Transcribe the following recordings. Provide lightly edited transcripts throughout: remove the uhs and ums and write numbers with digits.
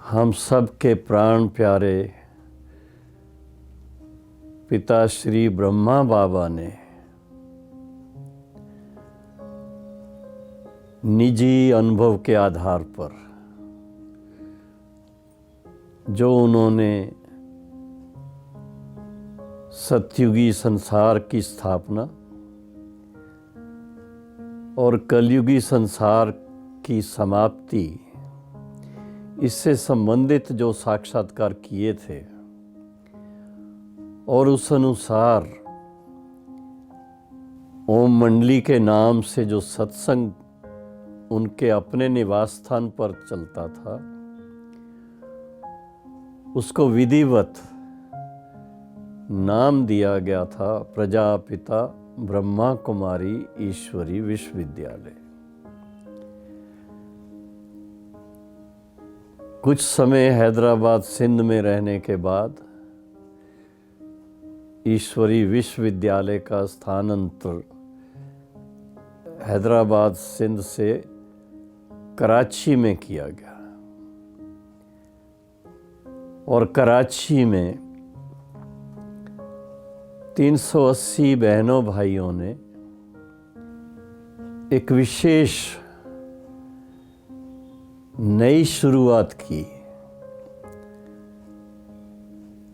हम सब के प्राण प्यारे पिता श्री ब्रह्मा बाबा ने निजी अनुभव के आधार पर जो उन्होंने सतयुगी संसार की स्थापना और कलयुगी संसार की समाप्ति, इससे संबंधित जो साक्षात्कार किए थे और उस अनुसार ओम मंडली के नाम से जो सत्संग उनके अपने निवास स्थान पर चलता था, उसको विधिवत नाम दिया गया था प्रजापिता ब्रह्मा कुमारी ईश्वरी विश्वविद्यालय। कुछ समय हैदराबाद सिंध में रहने के बाद ईश्वरी विश्वविद्यालय का स्थानांतर हैदराबाद सिंध से कराची में किया गया और कराची में 380 बहनों भाइयों ने एक विशेष नई शुरुआत की,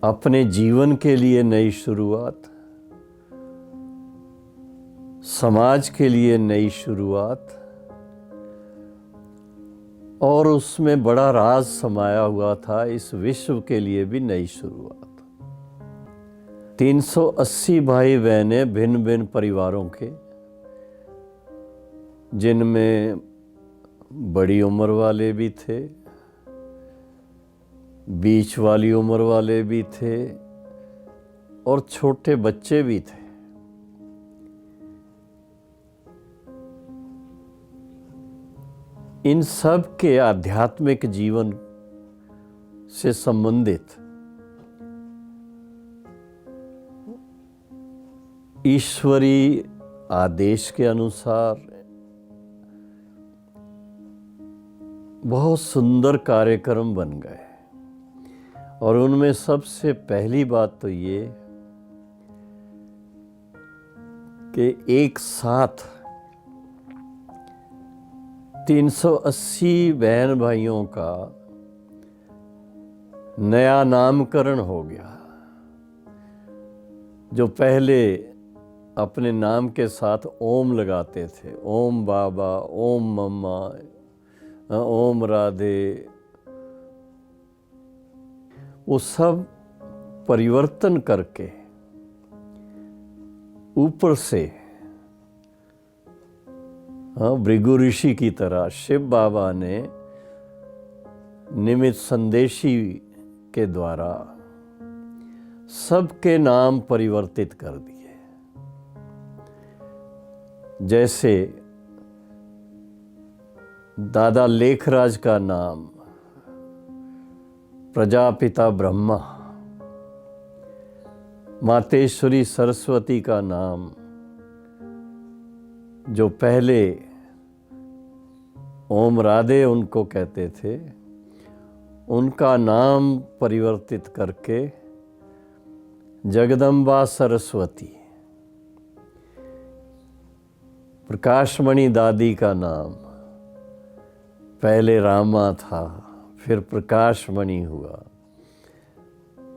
अपने जीवन के लिए नई शुरुआत, समाज के लिए नई शुरुआत, और उसमें बड़ा राज समाया हुआ था, इस विश्व के लिए भी नई शुरुआत। 380 भाई बहनें भिन्न भिन्न परिवारों के, जिनमें बड़ी उम्र वाले भी थे, बीच वाली उम्र वाले भी थे और छोटे बच्चे भी थे। इन सब के आध्यात्मिक जीवन से संबंधित ईश्वरी आदेश के अनुसार बहुत सुंदर कार्यक्रम बन गए और उनमें सबसे पहली बात तो ये कि एक साथ 380 बहन भाइयों का नया नामकरण हो गया। जो पहले अपने नाम के साथ ओम लगाते थे, ओम बाबा, ओम मम्मा, ओम राधे, वो सब परिवर्तन करके ऊपर से भृगु ऋषि की तरह शिव बाबा ने निमित्त संदेशी के द्वारा सबके नाम परिवर्तित कर दिए। जैसे दादा लेखराज का नाम प्रजापिता ब्रह्मा, मातेश्वरी सरस्वती का नाम जो पहले ओम राधे उनको कहते थे, उनका नाम परिवर्तित करके जगदम्बा सरस्वती। प्रकाशमणि दादी का नाम पहले रामा था, फिर प्रकाशमणि हुआ।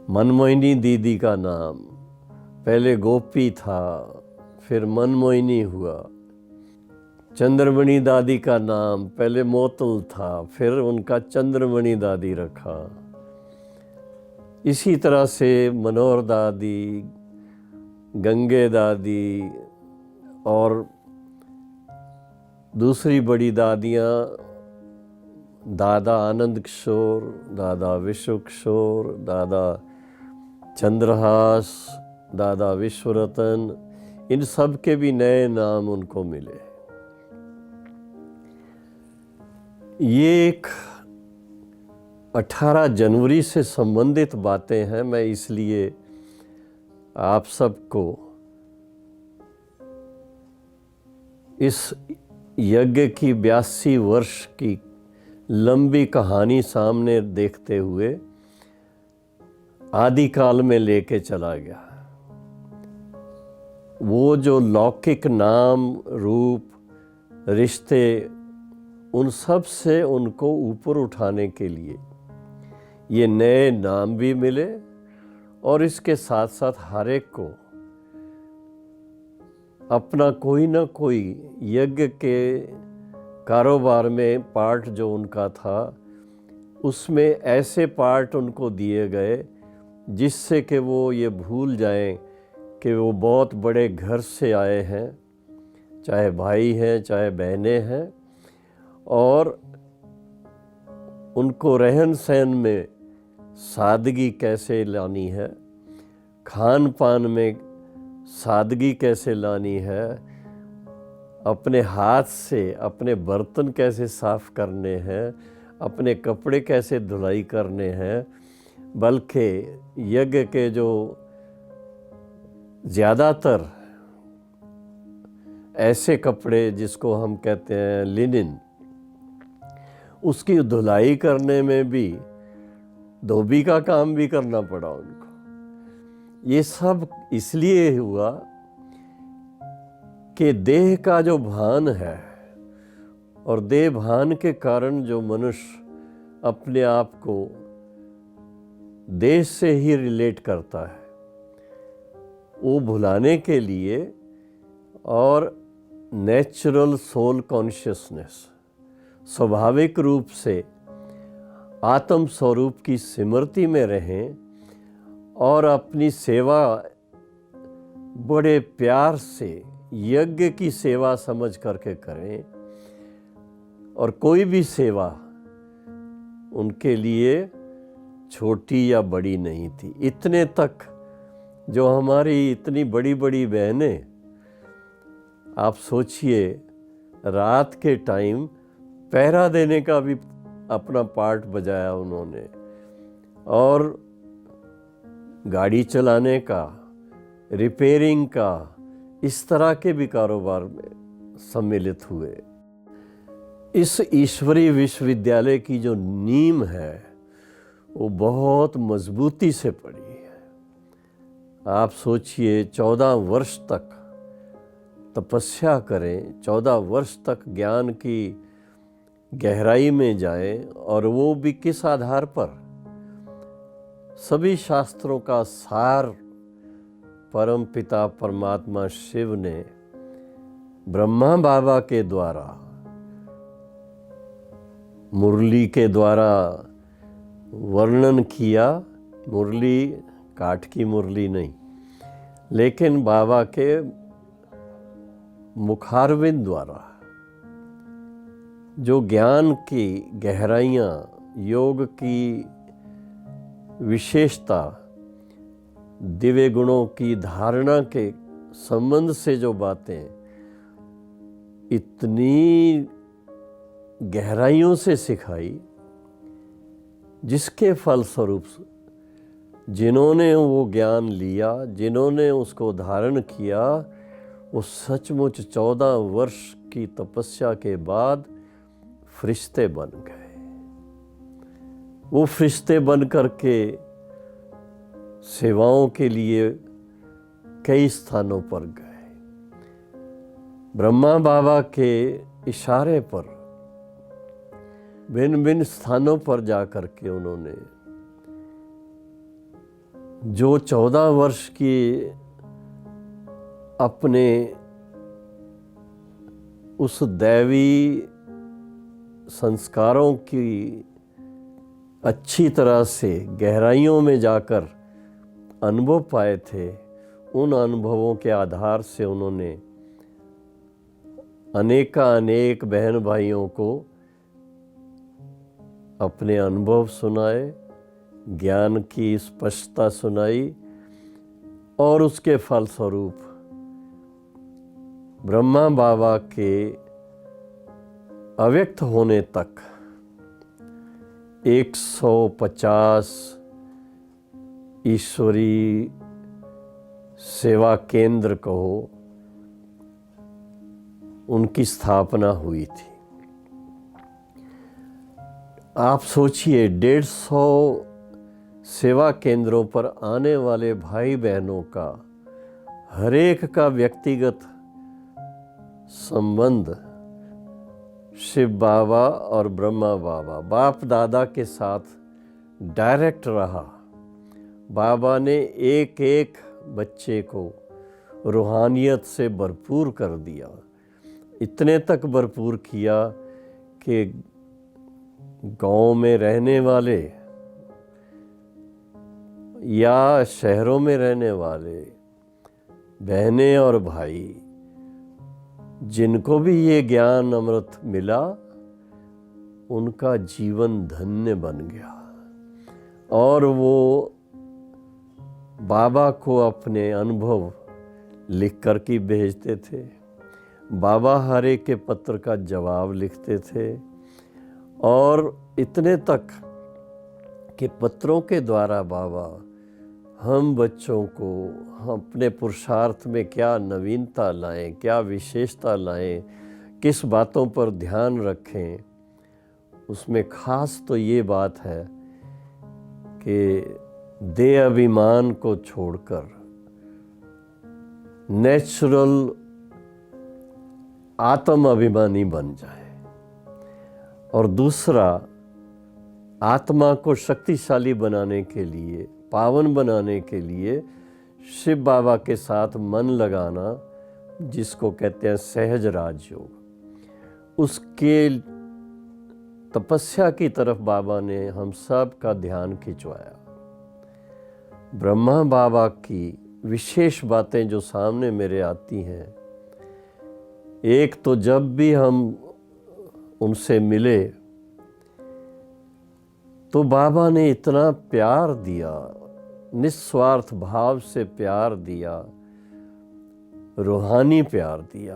मनमोहिनी दीदी का नाम पहले गोपी था, फिर मनमोहिनी हुआ। चंद्रमणि दादी का नाम पहले मोतल था, फिर उनका चंद्रमणि दादी रखा। इसी तरह से मनोहर दादी, गंगे दादी और दूसरी बड़ी दादियाँ, दादा आनंद किशोर, दादा विश्व किशोर, दादा चंद्रहास, दादा विश्वरतन, इन सब के भी नए नाम उनको मिले। ये एक 18 जनवरी से संबंधित बातें हैं। मैं इसलिए आप सबको इस यज्ञ की 82 वर्ष की लंबी कहानी सामने देखते हुए आदिकाल में लेके चला गया। वो जो लौकिक नाम, रूप, रिश्ते, उन सब से उनको ऊपर उठाने के लिए ये नए नाम भी मिले और इसके साथ साथ हर एक को अपना कोई ना कोई यज्ञ के कारोबार में पार्ट जो उनका था, उसमें ऐसे पार्ट उनको दिए गए जिससे कि वो ये भूल जाएं कि वो बहुत बड़े घर से आए हैं, चाहे भाई हैं चाहे बहनें हैं, और उनको रहन सहन में सादगी कैसे लानी है, खान पान में सादगी कैसे लानी है, अपने हाथ से अपने बर्तन कैसे साफ करने हैं, अपने कपड़े कैसे धुलाई करने हैं, बल्कि यज्ञ के जो ज़्यादातर ऐसे कपड़े जिसको हम कहते हैं लिनिन, उसकी धुलाई करने में भी धोबी का काम भी करना पड़ा उनको। ये सब इसलिए हुआ कि देह का जो भान है और देह भान के कारण जो मनुष्य अपने आप को देह से ही रिलेट करता है, वो भुलाने के लिए और नेचुरल सोल कॉन्शियसनेस, स्वाभाविक रूप से आत्म स्वरूप की स्मृति में रहें और अपनी सेवा बड़े प्यार से यज्ञ की सेवा समझ करके करें, और कोई भी सेवा उनके लिए छोटी या बड़ी नहीं थी। इतने तक जो हमारी इतनी बड़ी बड़ी बहनें, आप सोचिए रात के टाइम पहरा देने का भी अपना पार्ट बजाया उन्होंने, और गाड़ी चलाने का, रिपेयरिंग का, इस तरह के भी कारोबार में सम्मिलित हुए। इस ईश्वरीय विश्वविद्यालय की जो नींव है वो बहुत मजबूती से पड़ी है। आप सोचिए 14 वर्ष तक तपस्या करें, 14 वर्ष तक ज्ञान की गहराई में जाएं, और वो भी किस आधार पर? सभी शास्त्रों का सार परम पिता परमात्मा शिव ने ब्रह्मा बाबा के द्वारा, मुरली के द्वारा वर्णन किया। मुरली काठ की मुरली नहीं, लेकिन बाबा के मुखारविंद द्वारा जो ज्ञान की गहराइयाँ, योग की विशेषता, दिव्य गुणों की धारणा के संबंध से जो बातें इतनी गहराइयों से सिखाई, जिसके फलस्वरूप जिन्होंने वो ज्ञान लिया, जिन्होंने उसको धारण किया, वो सचमुच 14 वर्ष की तपस्या के बाद फरिश्ते बन गए। वो फरिश्ते बन करके सेवाओं के लिए कई स्थानों पर गए। ब्रह्मा बाबा के इशारे पर भिन्न भिन्न स्थानों पर जाकर के उन्होंने जो 14 वर्ष की अपने उस दैवी संस्कारों की अच्छी तरह से गहराइयों में जाकर अनुभव पाए थे, उन अनुभवों के आधार से उन्होंने अनेक बहन भाइयों को अपने अनुभव सुनाए, ज्ञान की स्पष्टता सुनाई, और उसके फलस्वरूप ब्रह्मा बाबा के अव्यक्त होने तक 150 ईश्वरी सेवा केंद्र कहो, उनकी स्थापना हुई थी। आप सोचिए 150 सेवा केंद्रों पर आने वाले भाई बहनों का हर एक का व्यक्तिगत संबंध शिव बाबा और ब्रह्मा बाबा बाप दादा के साथ डायरेक्ट रहा। बाबा ने एक एक बच्चे को रूहानियत से भरपूर कर दिया, इतने तक भरपूर किया कि गांव में रहने वाले या शहरों में रहने वाले बहनें और भाई जिनको भी ये ज्ञान अमृत मिला, उनका जीवन धन्य बन गया और वो बाबा को अपने अनुभव लिख कर के भेजते थे। बाबा हर एक के पत्र का जवाब लिखते थे और इतने तक कि पत्रों के द्वारा बाबा हम बच्चों को हम अपने पुरुषार्थ में क्या नवीनता लाएं, क्या विशेषता लाएं, किस बातों पर ध्यान रखें, उसमें खास तो ये बात है कि देह अभिमान को छोड़कर नेचुरल आत्म अभिमानी बन जाए। और दूसरा, आत्मा को शक्तिशाली बनाने के लिए, पावन बनाने के लिए शिव बाबा के साथ मन लगाना, जिसको कहते हैं सहज राजयोग, उसके तपस्या की तरफ बाबा ने हम सब का ध्यान खिंचवाया। ब्रह्मा बाबा की विशेष बातें जो सामने मेरे आती हैं, एक तो जब भी हम उनसे मिले तो बाबा ने इतना प्यार दिया, निस्वार्थ भाव से प्यार दिया, रूहानी प्यार दिया,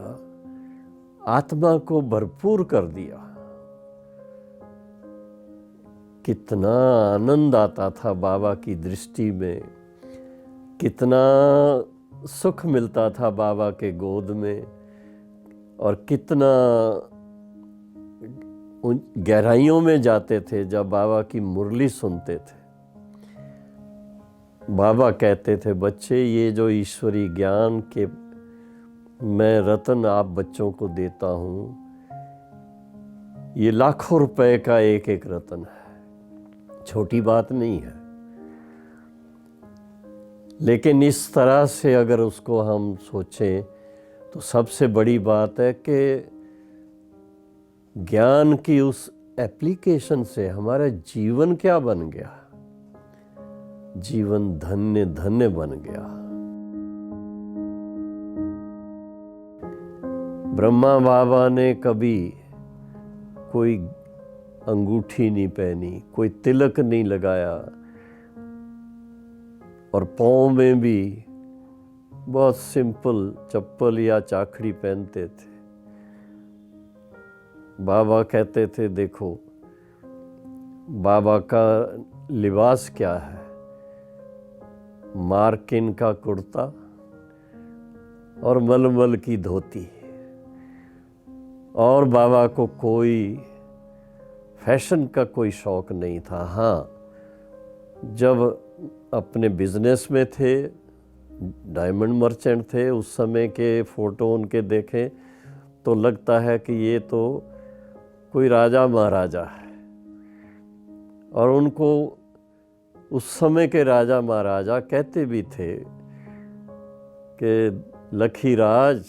आत्मा को भरपूर कर दिया। कितना आनंद आता था बाबा की दृष्टि में, कितना सुख मिलता था बाबा के गोद में, और कितना उन गहराइयों में जाते थे जब बाबा की मुरली सुनते थे। बाबा कहते थे, बच्चे ये जो ईश्वरी ज्ञान के मैं रत्न आप बच्चों को देता हूँ, ये लाखों रुपए का एक एक रत्न है, छोटी बात नहीं है। लेकिन इस तरह से अगर उसको हम सोचें तो सबसे बड़ी बात है कि ज्ञान की उस एप्लीकेशन से हमारा जीवन क्या बन गया, जीवन धन्य धन्य बन गया। ब्रह्मा बाबा ने कभी कोई अंगूठी नहीं पहनी, कोई तिलक नहीं लगाया, और पाँव में भी बहुत सिंपल चप्पल या चाखड़ी पहनते थे। बाबा कहते थे, देखो बाबा का लिबास क्या है, मार्किन का कुर्ता और मलमल की धोती। और बाबा को कोई फैशन का कोई शौक नहीं था। हाँ, जब अपने बिजनेस में थे, डायमंड मर्चेंट थे, उस समय के फ़ोटो उनके देखें तो लगता है कि ये तो कोई राजा महाराजा है। और उनको उस समय के राजा महाराजा कहते भी थे कि लखी राज,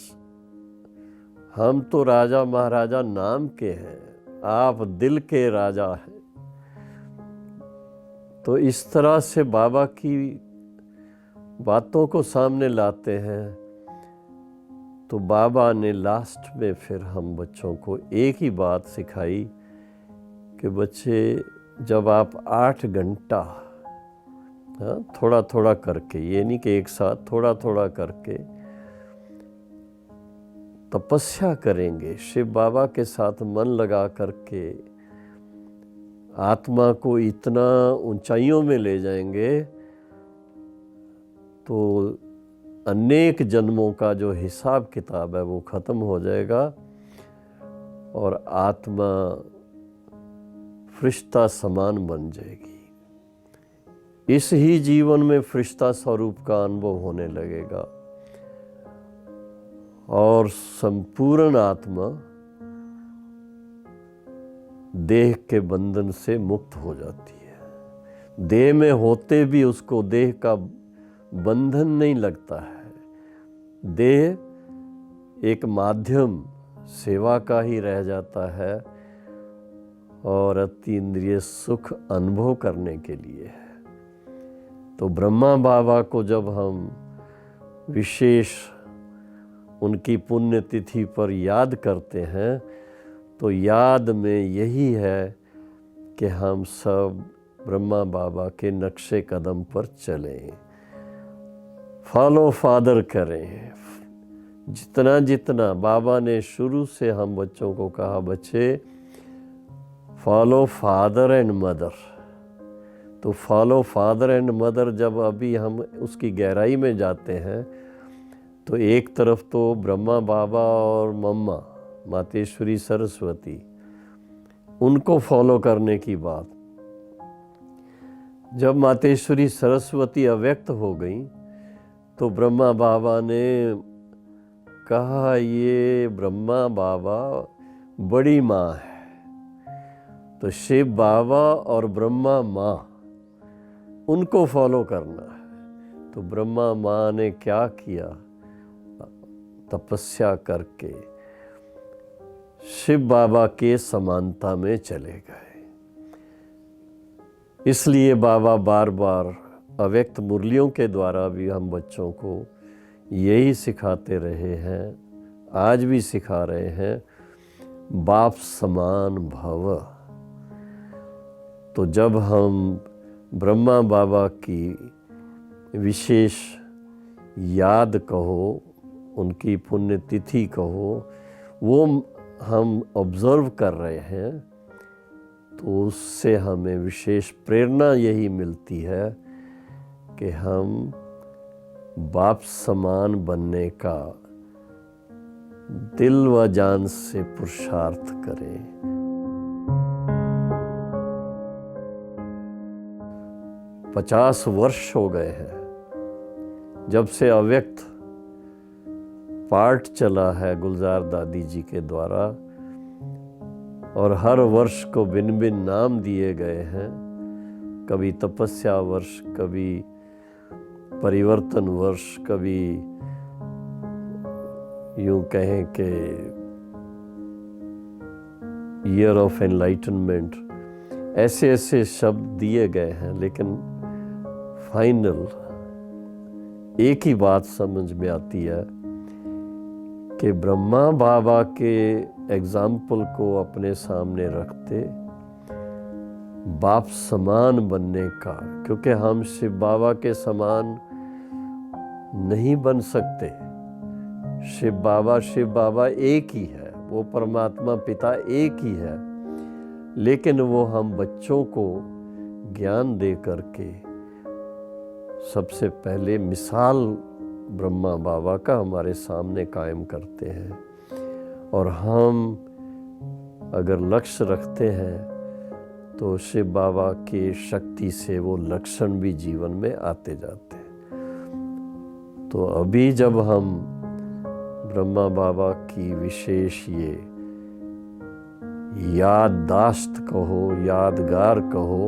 हम तो राजा महाराजा नाम के हैं, आप दिल के राजा हैं। तो इस तरह से बाबा की बातों को सामने लाते हैं। तो बाबा ने लास्ट में फिर हम बच्चों को एक ही बात सिखाई कि बच्चे, जब आप 8 घंटा थोड़ा थोड़ा करके, ये नहीं कि एक साथ, थोड़ा थोड़ा करके तपस्या करेंगे, शिव बाबा के साथ मन लगा करके आत्मा को इतना ऊंचाइयों में ले जाएंगे, तो अनेक जन्मों का जो हिसाब किताब है वो ख़त्म हो जाएगा और आत्मा फरिश्ता समान बन जाएगी। इस ही जीवन में फरिश्ता स्वरूप का अनुभव होने लगेगा और संपूर्ण आत्मा देह के बंधन से मुक्त हो जाती है। देह में होते भी उसको देह का बंधन नहीं लगता है। देह एक माध्यम सेवा का ही रह जाता है और अतीन्द्रिय सुख अनुभव करने के लिए है। तो ब्रह्मा बाबा को जब हम विशेष उनकी पुण्यतिथि पर याद करते हैं तो याद में यही है कि हम सब ब्रह्मा बाबा के नक्शे कदम पर चलें, फॉलो फादर करें। जितना जितना बाबा ने शुरू से हम बच्चों को कहा, बच्चे फॉलो फादर एंड मदर। तो फॉलो फादर एंड मदर जब अभी हम उसकी गहराई में जाते हैं तो एक तरफ तो ब्रह्मा बाबा और मम्मा मातेश्वरी सरस्वती, उनको फॉलो करने की बात। जब मातेश्वरी सरस्वती अव्यक्त हो गई तो ब्रह्मा बाबा ने कहा ये ब्रह्मा बाबा बड़ी माँ है, तो शिव बाबा और ब्रह्मा माँ उनको फॉलो करना है। तो ब्रह्मा माँ ने क्या किया, तपस्या करके शिव बाबा के समानता में चले गए। इसलिए बाबा बार बार अव्यक्त मुरलियों के द्वारा भी हम बच्चों को यही सिखाते रहे हैं, आज भी सिखा रहे हैं, बाप समान भव। तो जब हम ब्रह्मा बाबा की विशेष याद कहो, उनकी पुण्यतिथि कहो, वो हम ऑब्जर्व कर रहे हैं तो उससे हमें विशेष प्रेरणा यही मिलती है कि हम बाप समान बनने का दिल व जान से पुरुषार्थ करें। पचास वर्ष हो गए हैं जब से अव्यक्त पाठ चला है गुलजार दादी जी के द्वारा, और हर वर्ष को भिन्न भिन्न नाम दिए गए हैं। कभी तपस्या वर्ष, कभी परिवर्तन वर्ष, कभी यूं कहें कि ईयर ऑफ एनलाइटनमेंट, ऐसे ऐसे शब्द दिए गए हैं। लेकिन फाइनल एक ही बात समझ में आती है कि ब्रह्मा बाबा के एग्जाम्पल को अपने सामने रखते बाप समान बनने का, क्योंकि हम शिव बाबा के समान नहीं बन सकते। शिव बाबा एक ही है, वो परमात्मा पिता एक ही है, लेकिन वो हम बच्चों को ज्ञान दे करके सबसे पहले मिसाल ब्रह्मा बाबा का हमारे सामने कायम करते हैं। और हम अगर लक्ष्य रखते हैं तो शिव बाबा की शक्ति से वो लक्षण भी जीवन में आते जाते हैं। तो अभी जब हम ब्रह्मा बाबा की विशेष ये याददाश्त कहो, यादगार कहो,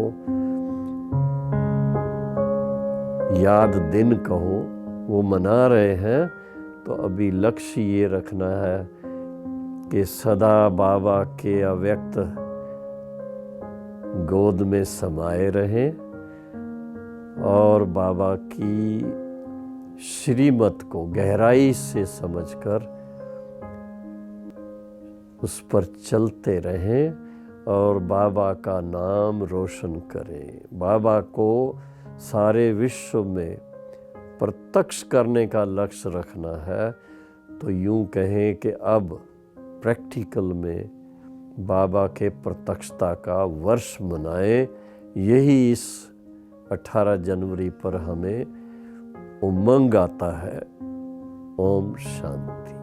याद दिन कहो, वो मना रहे हैं, तो अभी लक्ष्य ये रखना है कि सदा बाबा के अव्यक्त गोद में समाये रहें और बाबा की श्रीमत को गहराई से समझकर उस पर चलते रहें और बाबा का नाम रोशन करें। बाबा को सारे विश्व में प्रत्यक्ष करने का लक्ष्य रखना है। तो यूं कहें कि अब प्रैक्टिकल में बाबा के प्रत्यक्षता का वर्ष मनाएं। यही इस 18 जनवरी पर हमें उमंग आता है। ओम शांति।